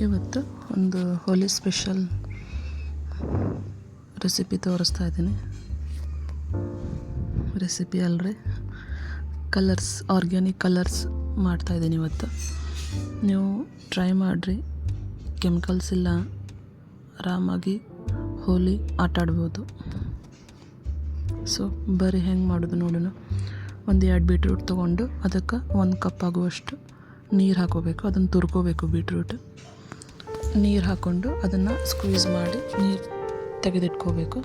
ಇವತ್ತು ಒಂದು ಹೋಲಿ special recipe ತೋರಿಸ್ತಾ ಇದ್ದೀನಿ. ರೆಸಿಪಿ ಅಲ್ಲರಿ, ಕಲರ್ಸ್, ಆರ್ಗ್ಯಾನಿಕ್ ಕಲರ್ಸ್ ಮಾಡ್ತಾಯಿದ್ದೀನಿ ಇವತ್ತು. ನೀವು ಟ್ರೈ ಮಾಡಿರಿ, ಕೆಮಿಕಲ್ಸ್ ಇಲ್ಲ, ಆರಾಮಾಗಿ ಹೋಲಿ ಆಟಾಡ್ಬೋದು. ಸೊ ಬರೀ ಹೆಂಗೆ ಮಾಡೋದು ನೋಡೋಣ. ಒಂದು 2 ಬೀಟ್ರೂಟ್ ತೊಗೊಂಡು ಅದಕ್ಕೆ 1 ಕಪ್ ಆಗುವಷ್ಟು ನೀರು ಹಾಕೋಬೇಕು. ಅದನ್ನು ತುರ್ಕೋಬೇಕು. ಬೀಟ್ರೂಟ್ ನೀರು ಹಾಕ್ಕೊಂಡು ಅದನ್ನು ಸ್ಕ್ವೀಸ್ ಮಾಡಿ ನೀರು ತೆಗೆದಿಟ್ಕೋಬೇಕು.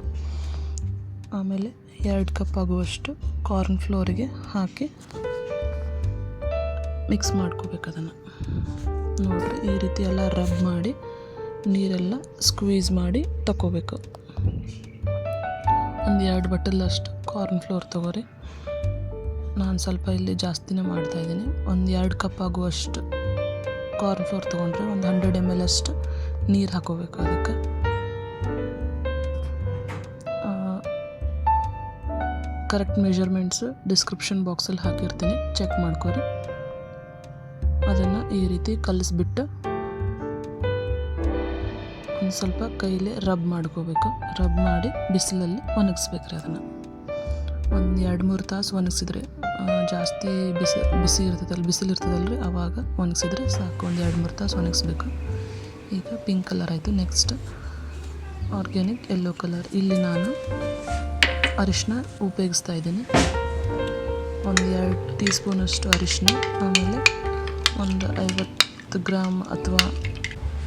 ಆಮೇಲೆ 2 ಕಪ್ ಆಗುವಷ್ಟು ಕಾರ್ನ್ ಫ್ಲೋರಿಗೆ ಹಾಕಿ ಮಿಕ್ಸ್ ಮಾಡ್ಕೋಬೇಕು. ಅದನ್ನು ನೋಡಿರಿ, ಈ ರೀತಿ ಎಲ್ಲ ರಬ್ ಮಾಡಿ ನೀರೆಲ್ಲ ಸ್ಕ್ವೀಸ್ ಮಾಡಿ ತಗೋಬೇಕು. ಒಂದು 2 ಬಟ್ಟಲಷ್ಟು ಕಾರ್ನ್ ಫ್ಲೋರ್ ತೊಗೊರಿ. ನಾನು ಸ್ವಲ್ಪ ಇಲ್ಲಿ ಜಾಸ್ತಿನೇ ಮಾಡ್ತಾಯಿದ್ದೀನಿ. ಒಂದು 2 ಕಪ್ ಆಗುವಷ್ಟು ಕಾರ್ನ್ ಫ್ಲೋರ್ ತೊಗೊಂಡ್ರೆ ಒಂದು 100 ml ಅಷ್ಟು ನೀರು ಹಾಕೋಬೇಕು. ಅದಕ್ಕೆ ಕರೆಕ್ಟ್ ಮೆಜರ್ಮೆಂಟ್ಸ್ ಡಿಸ್ಕ್ರಿಪ್ಷನ್ ಬಾಕ್ಸಲ್ಲಿ ಹಾಕಿರ್ತೀನಿ, ಚೆಕ್ ಮಾಡ್ಕೊರಿ. ಅದನ್ನು ಈ ರೀತಿ ಕಲಿಸ್ಬಿಟ್ಟು ಒಂದು ಸ್ವಲ್ಪ ಕೈಲೇ ರಬ್ ಮಾಡ್ಕೋಬೇಕು. ರಬ್ ಮಾಡಿ ಬಿಸಿಲಲ್ಲಿ ಒಣಗಿಸ್ಬೇಕ್ರಿ. ಅದನ್ನು ಒಂದು 2-3 ತಾಸು ಒಣಗಿಸಿದ್ರೆ, ಜಾಸ್ತಿ ಬಿಸಿ ಇರ್ತದಲ್ಲ, ಬಿಸಿಲು ಇರ್ತದಲ್ರಿ, ಆವಾಗ ಒಣಗಿಸಿದ್ರೆ ಸಾಕು. ಒಂದು 2-3 ತಾಸು ಒಣಗಿಸ್ಬೇಕು. ಈಗ ಪಿಂಕ್ ಕಲರ್ ಆಯಿತು. Next organic yellow colour. ಇಲ್ಲಿ ನಾನು ಅರಿಶಿನ ಉಪಯೋಗಿಸ್ತಾ ಇದ್ದೀನಿ. ಒಂದು 2 ಟೀ ಸ್ಪೂನಷ್ಟು ಅರಿಶಿನ, ಆಮೇಲೆ ಒಂದು 50 ಗ್ರಾಮ್ ಅಥವಾ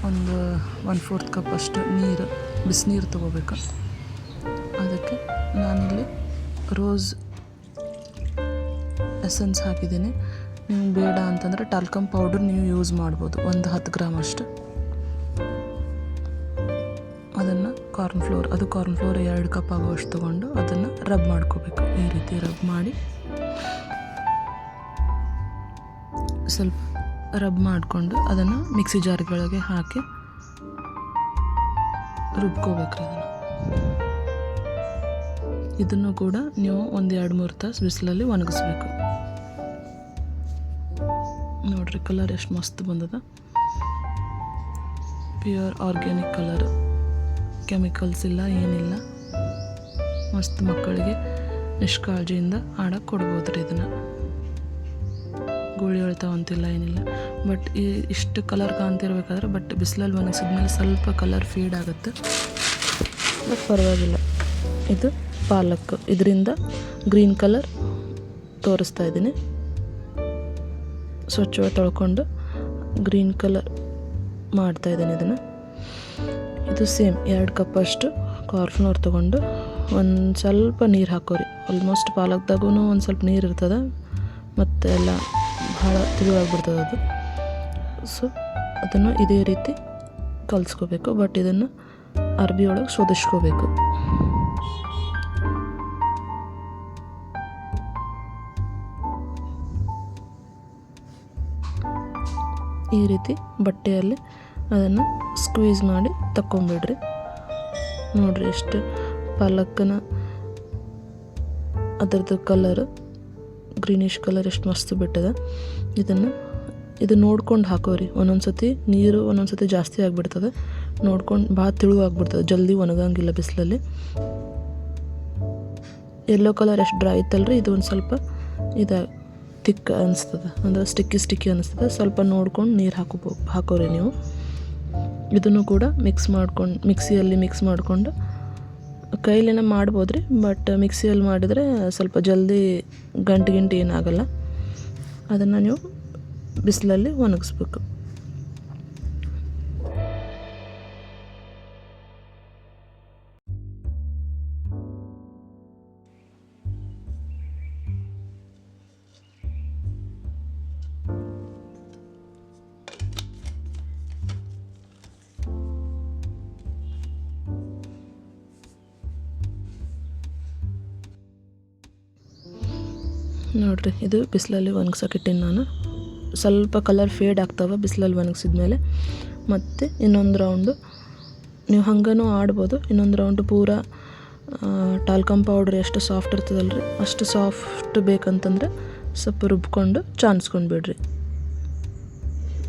ಒಂದು 1/4 ಕಪ್ ಅಷ್ಟು ನೀರು, ಬಿಸಿನೀರು ತೊಗೋಬೇಕು. ಅದಕ್ಕೆ ನಾನಿಲ್ಲಿ ರೋಸ್ ಎಸೆನ್ಸ್ ಹಾಕಿದ್ದೀನಿ. ನೀವು ಬೇಡ ಅಂತಂದರೆ ಟಾಲ್ಕಮ್ ಪೌಡರ್ ನೀವು ಯೂಸ್ ಮಾಡ್ಬೋದು, ಒಂದು 10 ಗ್ರಾಮ್ ಅಷ್ಟು. ಅದನ್ನು ಕಾರ್ನ್ ಫ್ಲೋರ್ 2 ಕಪ್ ಆಗುವಷ್ಟು ತೊಗೊಂಡು ಅದನ್ನು ರಬ್ ಮಾಡ್ಕೋಬೇಕು. ಈ ರೀತಿ ರಬ್ ಮಾಡಿ ಸ್ವಲ್ಪ ರಬ್ ಮಾಡಿಕೊಂಡು ಅದನ್ನು ಮಿಕ್ಸಿ ಜಾರ್ಗಳಿಗೆ ಹಾಕಿ ರುಬ್ಕೋಬೇಕ್ರಿ. ಇದನ್ನು ಕೂಡ ನೀವು ಒಂದು 2-3 ತಾಸು ಬಿಸಿಲಲ್ಲಿ ಒಣಗಿಸ್ಬೇಕು. ನೋಡ್ರಿ, ಕಲರ್ ಎಷ್ಟು ಮಸ್ತ್ ಬಂದದ. ಪ್ಯೂರ್ ಆರ್ಗ್ಯಾನಿಕ್ ಕಲರ್, ಕೆಮಿಕಲ್ಸ್ ಇಲ್ಲ, ಏನಿಲ್ಲ. ಮಸ್ತ್ ಮಕ್ಕಳಿಗೆ ನಿಷ್ಕಾಳಜಿಯಿಂದ ಆಡಕ್ಕೆ ಕೊಡ್ಬೋದ್ರಿ. ಇದನ್ನು ಗುಳಿ ಹೇಳ್ತಾವಂತಿಲ್ಲ, ಏನಿಲ್ಲ. ಬಟ್ ಇಷ್ಟು ಕಲರ್ ಕಾಣ್ತಿರ್ಬೇಕಾದ್ರೆ, ಬಟ್ ಬಿಸಿಲಲ್ಲಿ ಒಣಗಿಸಿದ್ಮೇಲೆ ಸ್ವಲ್ಪ ಕಲರ್ ಫೇಡ್ ಆಗುತ್ತೆ. ಬಟ್ ಪರವಾಗಿಲ್ಲ. ಇದು ಪಾಲಕ್, ಇದರಿಂದ ಗ್ರೀನ್ ಕಲರ್ ತೋರಿಸ್ತಾ ಇದ್ದೀನಿ. ಸ್ವಚ್ಛವಾಗಿ ತೊಳ್ಕೊಂಡು ಗ್ರೀನ್ ಕಲರ್ ಮಾಡ್ತಾಯಿದ್ದೀನಿ ಇದನ್ನು. ಇದು ಸೇಮ್ 2 ಕಪ್ ಅಷ್ಟು ಕಾರ್ನ್ ಫ್ಲೋರ್ ತೊಗೊಂಡು ಒಂದು ಸ್ವಲ್ಪ ನೀರು ಹಾಕೋರಿ. ಆಲ್ಮೋಸ್ಟ್ ಪಾಲಕ್ದಾಗೂ ಒಂದು ಸ್ವಲ್ಪ ನೀರು ಇರ್ತದೆ, ಮತ್ತು ಎಲ್ಲ ಭಾಳ ತಿಳಿವಾಗ್ಬಿಡ್ತದೆ ಅದು. ಸೊ ಅದನ್ನು ಇದೇ ರೀತಿ ಕಲಿಸ್ಕೋಬೇಕು. ಬಟ್ ಇದನ್ನು ಅರ್ಬಿ ಒಳಗೆ ಶೋಧಿಸ್ಕೋಬೇಕು. ಈ ರೀತಿ ಬಟ್ಟೆಯಲ್ಲಿ ಅದನ್ನು ಸ್ಕ್ವೀಸ್ ಮಾಡಿ ತಕ್ಕೊಂಬಿಡ್ರಿ. ನೋಡಿರಿ, ಎಷ್ಟು ಪಾಲಕ್ಕನ ಅದರದ್ದು ಕಲರ್, ಗ್ರೀನಿಶ್ ಕಲರ್ ಎಷ್ಟು ಮಸ್ತ್ ಬಿಟ್ಟದ. ಇದು ನೋಡ್ಕೊಂಡು ಹಾಕೋರಿ. ಒಂದೊಂದು ಸತಿ ನೀರು ಜಾಸ್ತಿ ಆಗಿಬಿಡ್ತದೆ. ನೋಡ್ಕೊಂಡು ಭಾಳ ತಿಳುವಾಗ್ಬಿಡ್ತದೆ, ಜಲ್ದಿ ಒಣಗಂಗಿಲ್ಲ ಬಿಸಿಲಲ್ಲಿ. ಯೆಲ್ಲೋ ಕಲರ್ ಎಷ್ಟು ಡ್ರೈ ಇತ್ತಲ್ರಿ, ಇದು ಒಂದು ಸ್ವಲ್ಪ ತಿಕ್ ಅನಿಸ್ತದೆ, ಅಂದರೆ ಸ್ಟಿಕ್ಕಿ ಅನಿಸ್ತದೆ. ಸ್ವಲ್ಪ ನೋಡ್ಕೊಂಡು ನೀರು ಹಾಕೋರಿ ನೀವು. ಇದನ್ನು ಕೂಡ ಮಿಕ್ಸಿಯಲ್ಲಿ ಮಿಕ್ಸ್ ಮಾಡಿಕೊಂಡು ಕೈಲೇನ ಮಾಡ್ಬೋದ್ರಿ. ಬಟ್ ಮಿಕ್ಸಿಯಲ್ಲಿ ಮಾಡಿದರೆ ಸ್ವಲ್ಪ ಜಲ್ದಿ ಗಂಟು ಏನಾಗಲ್ಲ. ಅದನ್ನು ನೀವು ಬಿಸಿಲಲ್ಲಿ ಒಣಗಿಸ್ಬೇಕು. ನೋಡಿರಿ, ಇದು ಬಿಸಿಲಲ್ಲಿ ಒಣಗ್ಸೋಕ್ಕಿಟ್ಟಿನಿ ನಾನು. ಸ್ವಲ್ಪ ಕಲರ್ ಫೇಡ್ ಆಗ್ತವೆ ಬಿಸಿಲಲ್ಲಿ ಒಣಗಿಸಿದ್ಮೇಲೆ. ಮತ್ತು ಇನ್ನೊಂದು ರೌಂಡು ನೀವು ಹಂಗನೂ ಆಡ್ಬೋದು. ಇನ್ನೊಂದು ರೌಂಡು ಪೂರಾ ಟಾಲ್ಕಮ್ ಪೌಡ್ರ್ ಎಷ್ಟು ಸಾಫ್ಟ್ ಇರ್ತದಲ್ರಿ, ಅಷ್ಟು ಸಾಫ್ಟ್ ಬೇಕಂತಂದ್ರೆ ಸ್ವಲ್ಪ ರುಬ್ಕೊಂಡು ಚಾನ್ಸ್ಕೊಂಡು ಬಿಡ್ರಿ.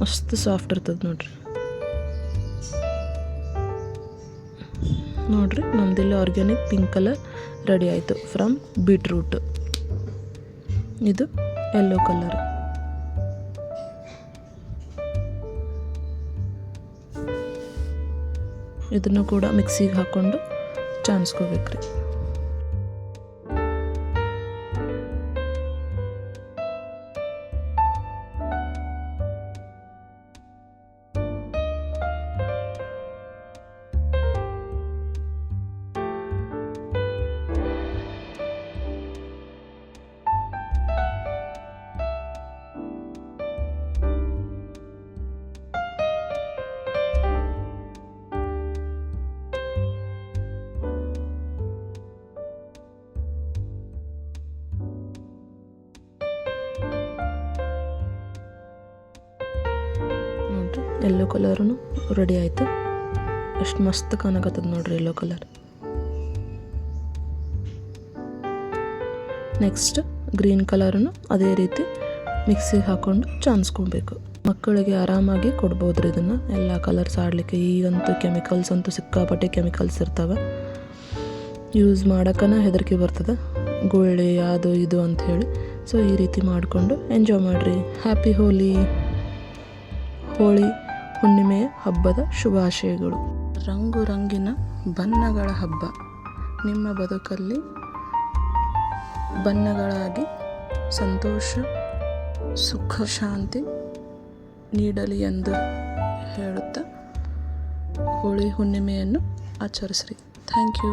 ಮಸ್ತ್ ಸಾಫ್ಟ್ ಇರ್ತದೆ ನೋಡ್ರಿ. ನೋಡಿರಿ ನಮ್ಮದಿಲ್ಲಿ ಆರ್ಗ್ಯಾನಿಕ್ ಪಿಂಕ್ ಕಲರ್ ರೆಡಿ ಆಯಿತು ಫ್ರಮ್ ಬೀಟ್ರೂಟ್. ಇದು ಯೆಲ್ಲೋ ಕಲರ್. ಇದನ್ನು ಕೂಡ ಮಿಕ್ಸಿಗೆ ಹಾಕ್ಕೊಂಡು ಚಾನ್ಸ್ಕೋಬೇಕ್ರಿ. ಯೆಲ್ಲೋ ಕಲರೂ ರೆಡಿ ಆಯಿತು. ಎಷ್ಟು ಮಸ್ತ್ ಕಾಣಕತ್ತದ ನೋಡ್ರಿ ಯೆಲ್ಲೋ ಕಲರ್. ನೆಕ್ಸ್ಟ್ ಗ್ರೀನ್ ಕಲರನ್ನು ಅದೇ ರೀತಿ ಮಿಕ್ಸಿಗೆ ಹಾಕ್ಕೊಂಡು ಚಾನ್ಸ್ಕೊಬೇಕು. ಮಕ್ಕಳಿಗೆ ಆರಾಮಾಗಿ ಕೊಡ್ಬೋದ್ರಿ ಇದನ್ನು. ಎಲ್ಲ ಕಲರ್ಸ್ ಆಡಲಿಕ್ಕೆ ಈಗಂತೂ ಕೆಮಿಕಲ್ಸ್ ಅಂತೂ ಸಿಕ್ಕಾಪಟ್ಟೆ ಕೆಮಿಕಲ್ಸ್ ಇರ್ತವೆ. ಯೂಸ್ ಮಾಡೋಕ್ಕನ ಹೆದರಿಕೆ ಬರ್ತದೆ, ಗುಳ್ಳಿ ಅದು ಇದು ಅಂಥೇಳಿ. ಸೊ ಈ ರೀತಿ ಮಾಡಿಕೊಂಡು ಎಂಜಾಯ್ ಮಾಡಿರಿ. ಹ್ಯಾಪಿ ಹೋಲಿ ಹುಣ್ಣಿಮೆಯ ಹಬ್ಬದ ಶುಭಾಶಯಗಳು. ರಂಗು ರಂಗಿನ ಬಣ್ಣಗಳ ಹಬ್ಬ ನಿಮ್ಮ ಬದುಕಲ್ಲಿ ಬಣ್ಣಗಳಾಗಿ ಸಂತೋಷ, ಸುಖ, ಶಾಂತಿ ನೀಡಲಿ ಎಂದು ಹೇಳುತ್ತಾ ಹೋಳಿ ಹುಣ್ಣಿಮೆಯನ್ನು ಆಚರಿಸ್ರಿ. Thank you.